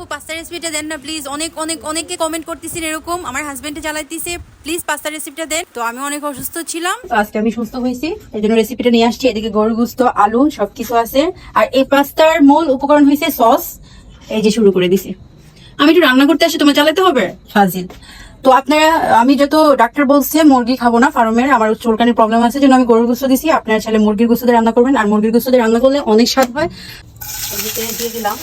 আপু পাস্তা রেসিপিটা দেন না প্লিজ, অনেকে কমেন্ট করতেছেন এরকম আমার হাজবেন্ডে জ্বালাইতেছে, প্লিজ পাস্তা রেসিপিটা দেন। তো আমি অনেক অসুস্থ ছিলাম, তো আজকে আমি সুস্থ হয়েছি, এই জন্য রেসিপিটা নিয়ে আসছি। এদিকে গরুর গোশত, আলু সবকিছু আছে। আর এই পাস্তার মূল উপকরণ হয়েছে সস। এই যে শুরু করে দিছি। আমি একটু রান্না করতে আসি, তোমার চালাতে হবে ফাজিল। তো আপনারা, আমি যত ডাক্তার বলছে মুরগি খাবো না ফার্মের, আমার চুলকানির প্রবলেম আছে, জন্য আমি গরুর গোশত দিছি। আপনারা চাইলে মুরগির গোশত দিয়ে রান্না করবেন, আর মুরগির গোশত দিয়ে রান্না করলে অনেক স্বাদ হয়। এদিকে দিয়ে দিলাম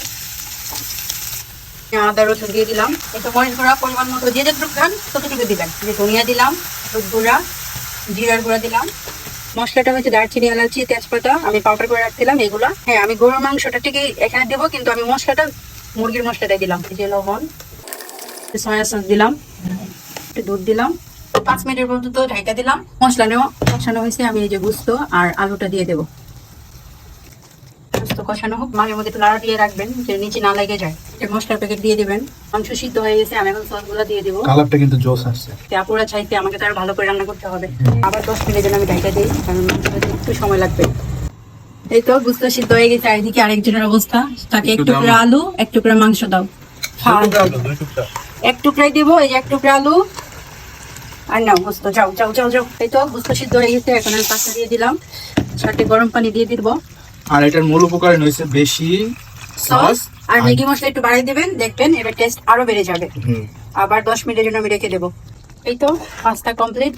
আদা রসুন, দিয়ে দিলাম একটু মরিচ গুঁড়া পরিমাণ মতো, যে যতটুকু খান ততটুকু দিবেন। যে ধনিয়া দিলাম, হলুদ গুঁড়া, জিরার গুঁড়া দিলাম। মশলাটা হচ্ছে দারচিনি, এলাচি, তেজপাতা আমি পাউডার করে রাখছিলাম এগুলা। হ্যাঁ, আমি গরুর মাংসটা থেকে এখানে দেবো, কিন্তু আমি মশলাটা মুরগির মশলাটাই দিলাম। এই যে লবণ, সয়া সস দিলাম, একটু দুধ দিলাম, 5 মিনিটের পর্যন্ত ঢাকা দিলাম। মশলা নেওয়া কষানো হয়েছে, আমি এই যে গোশত আর আলুটা দিয়ে দেবো। গোশত কষানো হোক, মাঝে মধ্যে একটু নাড়া দিয়ে রাখবেন যে নিচে না লেগে যায়। মশলার প্যাকেট দিয়ে দিবেন। মাংস সিদ্ধ হয়ে গেছে, আমি এখন সসগুলো দিয়ে দেবো। কালারটা কিন্তু জোস আসছে। আপুরা চাইতে আমাকে তো আরো ভালো করে রান্না করতে হবে। আবার 10 মিনিটের জন্য আমি ঢাকা দিই, কারণ মাংসটা একটু সময় লাগবে। এই তো গোশত সিদ্ধ হয়ে গেছে। এদিকে আরেকজনের অবস্থা, তাকে এক টুকরা আলু, এক টুকরা মাংস দাও। এক টুকরাই দেবো, এই যে এক টুকরা আলু। আর নাও গোশত, যাও যাও যাও যাও। এই তো গোশত সিদ্ধ হয়ে গেছে, এখন আমি পাস্তা দিয়ে দিলাম, সাথে গরম পানি দিয়ে দিব। আর এটার মূল উপকরণ হয়েছে বেশি সস আর ম্যাগি মশলা একটু বাড়িয়ে দিবেন, দেখবেন এবার টেস্ট আরো বেড়ে যাবে। আবার 10 মিনিটের জন্য আমি রেখে দেবো। এই তো পাস্তা কমপ্লিট।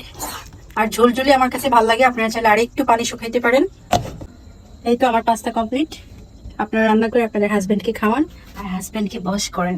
আর ঝোলঝুলি আমার কাছে ভালো লাগে, আপনারা চাইলে আর একটু পানি শুকাইতে পারেন। এই তো আমার পাস্তা কমপ্লিট। আপনারা রান্না করে আপনাদের হাজবেন্ডকে খাওয়ান আর হাজবেন্ডকে বশ করেন।